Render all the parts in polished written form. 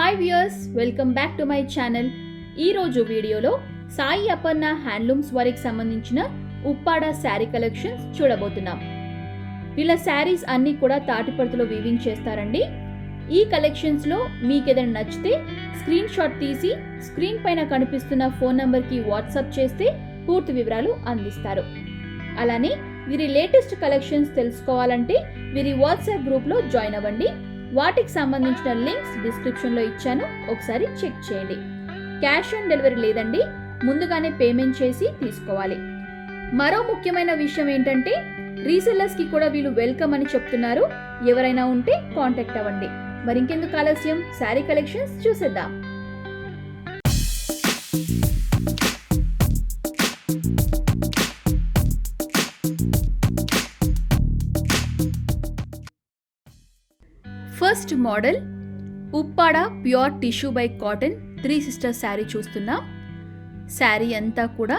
Hi viewers, welcome back to my channel. ఈరోజు వీడియోలో Sai Aparna handlooms వారికి సంబంధించిన ఉప్పాడ శారీ కలెక్షన్స్ చూడబోతున్నాం. వీళ్ళ శారీస్ అన్నీ కూడా తాటిపర్తిలో వీవింగ్ చేస్తారండి. ఈ కలెక్షన్స్లో మీకు ఏదైనా నచ్చితే స్క్రీన్ షాట్ తీసి స్క్రీన్ పైన కనిపిస్తున్న ఫోన్ నంబర్కి వాట్సాప్ చేస్తే పూర్తి వివరాలు అందిస్తారు. అలానే వీరి లేటెస్ట్ కలెక్షన్స్ తెలుసుకోవాలంటే వీరి వాట్సాప్ గ్రూప్లో జాయిన్ అవ్వండి. వాటికి సంబంధించిన లింక్స్ డిస్క్రిప్షన్లో ఇచ్చాను, ఒకసారి చెక్ చేయండి. క్యాష్ ఆన్ డెలివరీ లేదండి, ముందుగానే పేమెంట్ చేసి తీసుకోవాలి. మరో ముఖ్యమైన విషయం ఏంటంటే రీసెల్లర్స్కి కూడా వీళ్ళు వెల్కమ్ అని చెప్తున్నారు. ఎవరైనా ఉంటే కాంటాక్ట్ అవ్వండి. మరి ఇంకెందుకు ఆలస్యం, శారీ కలెక్షన్స్ చూసేద్దాం. First model Uppada pure tissue by cotton 3 sisters sari చూస్తున్నాం. శారీ అంతా కూడా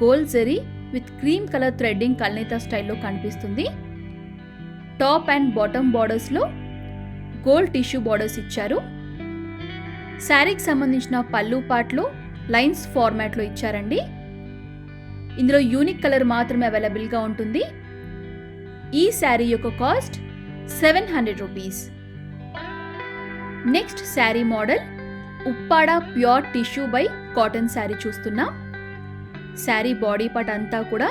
gold zari with cream colour threading కల్నేత స్టైల్లో కనిపిస్తుంది. టాప్ అండ్ బాటమ్ బార్డర్స్లో గోల్డ్ టిష్యూ బార్డర్స్ ఇచ్చారు. శారీకి సంబంధించిన పళ్ళు పార్ట్లో లైన్స్ ఫార్మాట్లో ఇచ్చారండి. ఇందులో యూనిక్ కలర్ మాత్రమే అవైలబుల్గా ఉంటుంది. ఈ శారీ యొక్క cost 700 rupees. Next sari model Uppada pure tissue by cotton sari చూస్తున్నాం. శారీ బాడీ పార్ట్ అంతా కూడా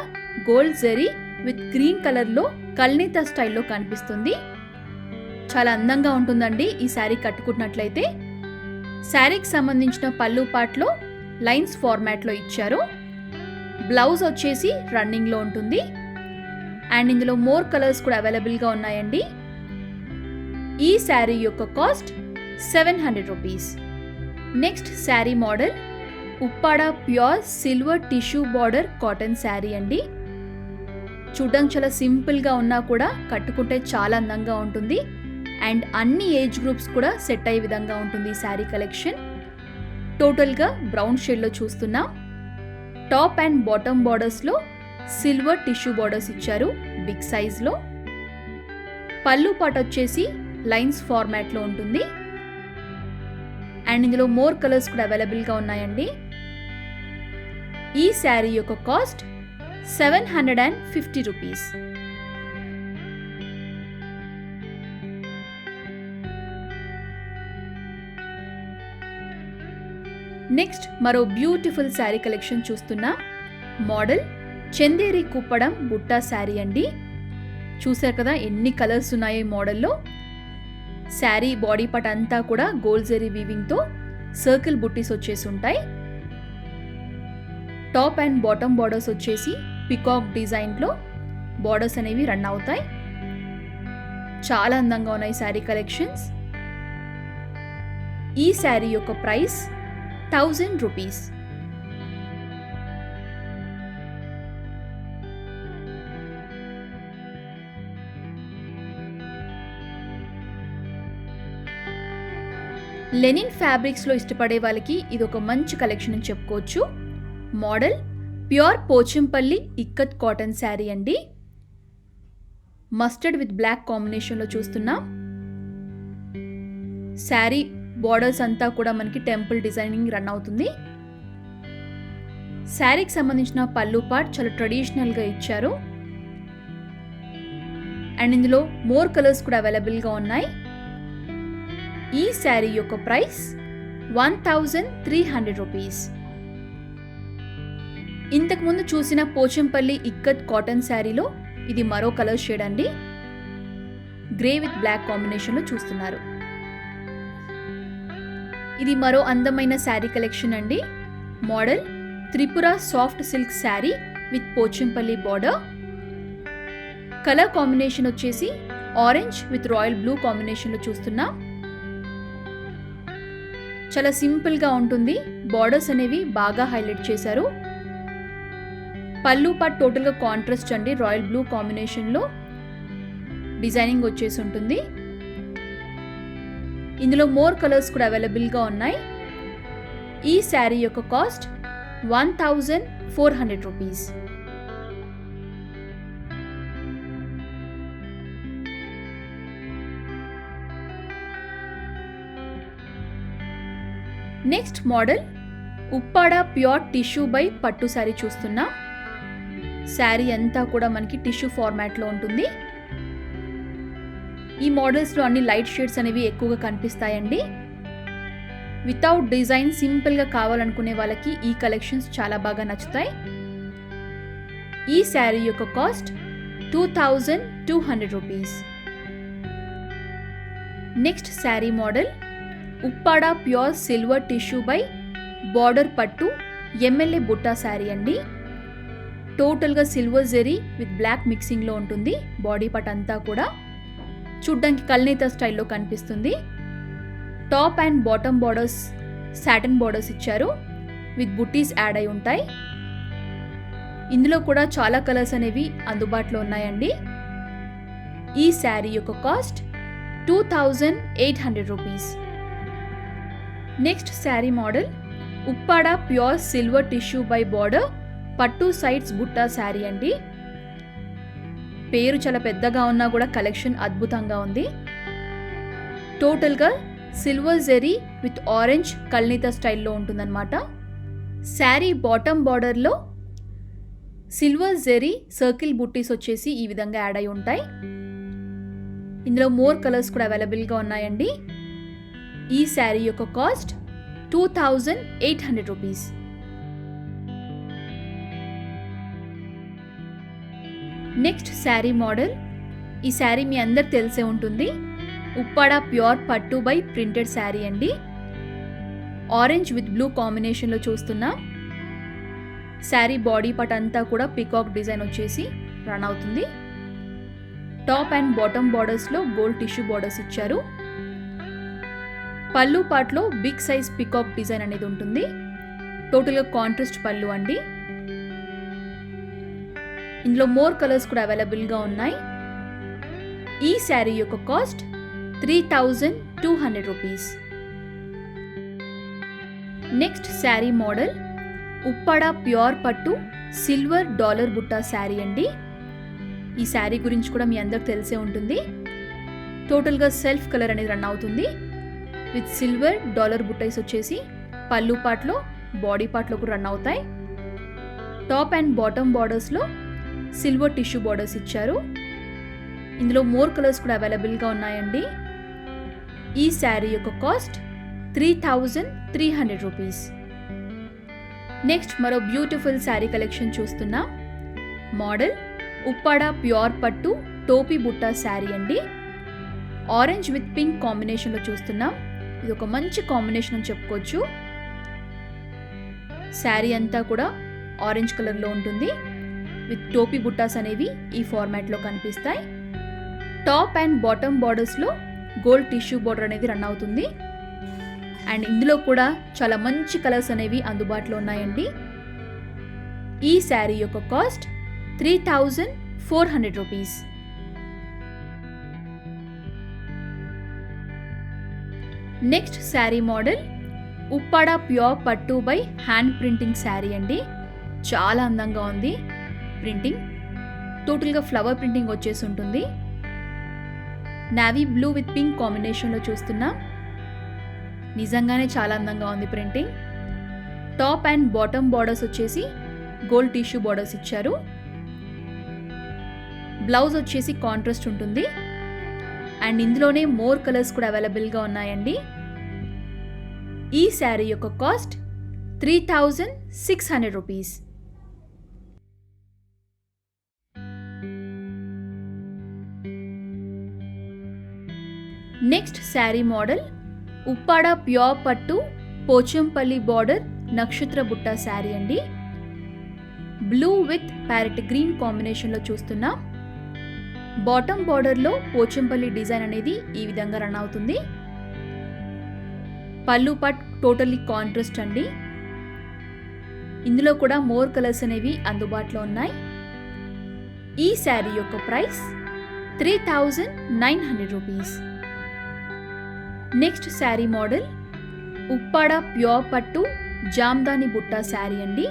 గోల్డ్ జరీ విత్ గ్రీన్ కలర్లో కల్నేత స్టైల్లో కనిపిస్తుంది. చాలా అందంగా ఉంటుందండి ఈ శారీ కట్టుకున్నట్లయితే. శారీకి సంబంధించిన పళ్ళు పార్ట్లో లైన్స్ ఫార్మాట్లో ఇచ్చారు. బ్లౌజ్ వచ్చేసి రన్నింగ్లో ఉంటుంది. అండ్ ఇందులో మోర్ కలర్స్ కూడా అవైలబుల్గా ఉన్నాయండి. ఈ శారీ యొక్క cost 700 rupees. Next sari model Uppada pure silver tissue border cotton sari అండి. చూడడానికి చాలా సింపుల్గా ఉన్నా కూడా కట్టుకుంటే చాలా అందంగా ఉంటుంది. అండ్ అన్ని ఏజ్ గ్రూప్స్ కూడా సెట్ అయ్యే విధంగా ఉంటుంది ఈ శారీ కలెక్షన్. టోటల్గా బ్రౌన్ షేడ్లో చూస్తున్నాం. టాప్ అండ్ బాటమ్ బార్డర్స్లో సిల్వర్ టిష్యూ బార్డర్స్ ఇచ్చారు బిగ్ సైజ్లో. పళ్ళు పార్ట్ వచ్చేసి లైన్స్ ఫార్మాట్లో ఉంటుంది. అండ్ ఇందులో మోర్ కలర్స్ కూడా అవైలబుల్గా ఉన్నాయండి. ఈ శారీ యొక్క కాస్ట్ 750 రూపీస్. నెక్స్ట్ మరో బ్యూటిఫుల్ శారీ కలెక్షన్ చూస్తున్నాం. మోడల్ చందేరి కుప్పడం బుట్టా శారీ అండి. చూసారు కదా ఎన్ని కలర్స్ ఉన్నాయో ఈ మోడల్లో. శారీ బాడీ పార్ట్ అంతా కూడా గోల్డ్ జరీ వీవింగ్తో సర్కిల్ బుట్టీస్ వచ్చేసి ఉంటాయి. టాప్ అండ్ బాటమ్ బార్డర్స్ వచ్చేసి పికాక్ డిజైన్లో బార్డర్స్ అనేవి రన్ అవుతాయి. చాలా అందంగా ఉన్నాయి శారీ కలెక్షన్స్. ఈ శారీ యొక్క ప్రైస్ 1000 రూపీస్. లెనిన్ ఫ్యాబ్రిక్స్లో ఇష్టపడే వాళ్ళకి ఇది ఒక మంచి కలెక్షన్ అని చెప్పుకోవచ్చు. Model pure Pochampally ikat cotton sari అండి. మస్టర్డ్ విత్ బ్లాక్ కాంబినేషన్లో చూస్తున్నాం. శారీ బార్డర్స్ అంతా కూడా మనకి టెంపుల్ డిజైనింగ్ రన్ అవుతుంది. శారీకి సంబంధించిన పళ్ళు పార్ట్ చాలా ట్రెడిషనల్గా ఇచ్చారు. అండ్ ఇందులో మోర్ కలర్స్ కూడా అవైలబుల్గా ఉన్నాయి. ఈ శారీ యొక్క ప్రైస్ 1300 రూపీస్. ఇంతకుముందు చూసిన పోచంపల్లి ఇక్కత్ కాటన్ శారీలో ఇది మరో కలర్ షేడ్ అండి. గ్రే విత్ బ్లాక్ కాంబినేషన్లో చూస్తున్నారు. ఇది మరో అందమైన శారీ కలెక్షన్ అండి. Model Tripura soft silk sari with Pochampally border. Colour combination వచ్చేసి ఆరెంజ్ విత్ రాయల్ బ్లూ కాంబినేషన్లో చూస్తున్నాం. చాలా సింపుల్గా ఉంటుంది. బార్డర్స్ అనేవి బాగా హైలైట్ చేశారు. పళ్ళు పార్ట్ టోటల్గా కాంట్రాస్ట్ అండి, రాయల్ బ్లూ కాంబినేషన్లో డిజైనింగ్ వచ్చేసి ఉంటుంది. ఇందులో మోర్ కలర్స్ కూడా అవైలబుల్గా ఉన్నాయి. ఈ శారీ యొక్క cost 1400 rupees. Next model Uppada pure tissue by పట్టు శారీ చూస్తున్నాం. శారీ అంతా కూడా మనకి టిష్యూ ఫార్మాట్లో ఉంటుంది. ఈ మోడల్స్లో అన్ని లైట్ షేడ్స్ అనేవి ఎక్కువగా కనిపిస్తాయండి. వితౌట్ డిజైన్ సింపుల్గా కావాలనుకునే వాళ్ళకి ఈ కలెక్షన్స్ చాలా బాగా నచ్చుతాయి. ఈ శారీ యొక్క cost 2200 rupees. Next sari model Uppada pure silver tissue by border పట్టు ఎమ్మెల్యే బుట్టా శారీ అండి. టోటల్గా సిల్వర్ జెరీ విత్ బ్లాక్ మిక్సింగ్లో ఉంటుంది. బాడీ పార్ట్ అంతా కూడా చూడ్డానికి కల్నేత స్టైల్లో కనిపిస్తుంది. Top and bottom borders satin borders ఇచ్చారు. విత్ బుట్టీస్ యాడ్ అయి ఉంటాయి. ఇందులో కూడా చాలా కలర్స్ అనేవి అందుబాటులో ఉన్నాయండి. ఈ శారీ యొక్క cost 2800 rupees. Next sari model Uppada pure silver tissue by border పట్టు సైడ్స్ బుట్టా శారీ అండి. పేరు చాలా పెద్దగా ఉన్నా కూడా కలెక్షన్ అద్భుతంగా ఉంది. టోటల్గా సిల్వర్ జెరీ విత్ ఆరెంజ్ కల్నీత స్టైల్లో ఉంటుందన్నమాట. శారీ బాటమ్ బార్డర్లో సిల్వర్ జెరీ సర్కిల్ బుట్టీస్ వచ్చేసి ఈ విధంగా యాడ్ అయి ఉంటాయి. ఇందులో మోర్ కలర్స్ కూడా అవైలబుల్గా ఉన్నాయండి. ఈ శారీ యొక్క cost 2800 rupees. Next sari model. ఈ శారీ మీ అందరు తెలిసే ఉంటుంది. ఉప్పాడ ప్యూర్ పట్టు బై ప్రింటెడ్ శారీ అండి. ఆరెంజ్ విత్ బ్లూ కాంబినేషన్లో చూస్తున్నాం. శారీ బాడీ పార్ట్ అంతా కూడా పికాక్ డిజైన్ వచ్చేసి రన్ అవుతుంది. టాప్ అండ్ బాటమ్ బార్డర్స్లో గోల్డ్ టిష్యూ బార్డర్స్ ఇచ్చారు. పళ్ళు పార్ట్లో బిగ్ సైజ్ పికాక్ డిజైన్ అనేది ఉంటుంది. టోటల్గా కాంట్రాస్ట్ పళ్ళు అండి. ఇందులో మోర్ కలర్స్ కూడా అవైలబుల్గా ఉన్నాయి. ఈ శారీ యొక్క cost 3200 rupees. Next sari model Uppada pure పట్టు సిల్వర్ డాలర్ బుట్టా శారీ అండి. ఈ శారీ గురించి కూడా మీ అందరికి తెలిసే ఉంటుంది. టోటల్గా సెల్ఫ్ కలర్ అనేది రన్ అవుతుంది. విత్ సిల్వర్ డాలర్ బుట్టాస్ వచ్చేసి పళ్ళు పార్ట్లో బాడీ పార్ట్లో కూడా రన్ అవుతాయి. టాప్ అండ్ బాటమ్ బార్డర్స్లో సిల్వర్ టిష్యూ బార్డర్స్ ఇచ్చారు. ఇందులో మోర్ కలర్స్ కూడా అవైలబుల్గా ఉన్నాయండి. ఈ శారీ యొక్క కాస్ట్ 3300 రూపీస్. నెక్స్ట్ మరో బ్యూటిఫుల్ శారీ కలెక్షన్ చూస్తున్నాం. మోడల్ ఉప్పాడ ప్యూర్ పట్టు టోపీ బుట్టా శారీ అండి. ఆరెంజ్ విత్ పింక్ కాంబినేషన్లో చూస్తున్నాం. ఇది ఒక మంచి కాంబినేషన్ అని చెప్పుకోవచ్చు. శారీ అంతా కూడా ఆరెంజ్ కలర్లో ఉంటుంది. విత్ టోపీ బుట్టాస్ అనేవి ఈ ఫార్మాట్లో కనిపిస్తాయి. టాప్ అండ్ బాటమ్ బార్డర్స్లో గోల్డ్ టిష్యూ బార్డర్ అనేది రన్ అవుతుంది. అండ్ ఇందులో కూడా చాలా మంచి కలర్స్ అనేవి అందుబాటులో ఉన్నాయండి. ఈ శారీ యొక్క cost 3400 rupees. Next sari model Uppada pure పట్టు బై హ్యాండ్ ప్రింటింగ్ శారీ అండి. చాలా అందంగా ఉంది ప్రింటింగ్. టోటల్గా ఫ్లవర్ ప్రింటింగ్ వచ్చేసి ఉంటుంది. నావీ బ్లూ విత్ పింక్ కాంబినేషన్లో చూస్తున్నాం. నిజంగానే చాలా అందంగా ఉంది printing. Top and bottom borders వచ్చేసి గోల్డ్ టిష్యూ బార్డర్స్ ఇచ్చారు. బ్లౌజ్ వచ్చేసి కాంట్రాస్ట్ ఉంటుంది. అండ్ ఇందులోనే మోర్ కలర్స్ కూడా అవైలబుల్గా ఉన్నాయండి. ఈ శారీ యొక్క cost 3600 rupees. Next sari model Uppada pure పట్టు పోచంపల్లి బార్డర్ నక్షత్ర బుట్టా శారీ అండి. బ్లూ విత్ ప్యారెట్ గ్రీన్ కాంబినేషన్లో చూస్తున్నాం. బాటమ్ బార్డర్లో పోచంపల్లి డిజైన్ అనేది ఈ విధంగా రన్ అవుతుంది. పళ్ళు పార్ట్ టోటల్లీ కాంట్రాస్ట్ అండి. ఇందులో కూడా మోర్ కలర్స్ అనేవి అందుబాటులో ఉన్నాయి. ఈ శారీ యొక్క price 3900 rupees. Next sari model Uppada pure పట్టు జామ్దాని బుట్టా శారీ అండి.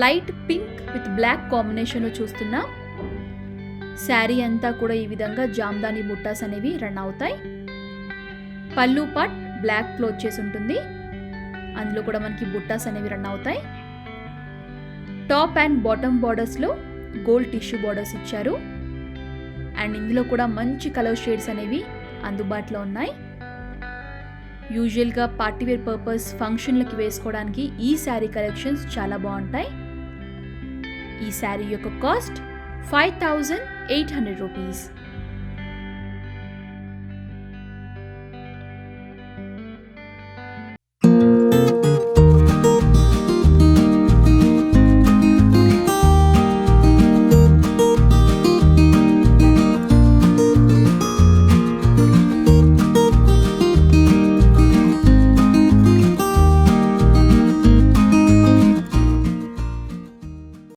లైట్ పింక్ విత్ బ్లాక్ కాంబినేషన్లో చూస్తున్నాం. శారీ అంతా కూడా ఈ విధంగా జామ్దాని బుట్టాస్ అనేవి రన్ అవుతాయి. పళ్ళు పార్ట్ బ్లాక్ క్లోత్ చేసి ఉంటుంది. అందులో కూడా మనకి బుట్టాస్ అనేవి రన్ అవుతాయి. టాప్ అండ్ బాటమ్ బార్డర్స్లో గోల్డ్ టిష్యూ బార్డర్స్ ఇచ్చారు. అండ్ ఇందులో కూడా మంచి కలర్ షేడ్స్ అనేవి అందుబాటులో ఉన్నాయి. యూజువల్గా పార్టీవేర్ పర్పస్ ఫంక్షన్లకి వేసుకోవడానికి ఈ శారీ కలెక్షన్స్ చాలా బాగుంటాయి. ఈ శారీ యొక్క కాస్ట్ 5800 రూపీస్.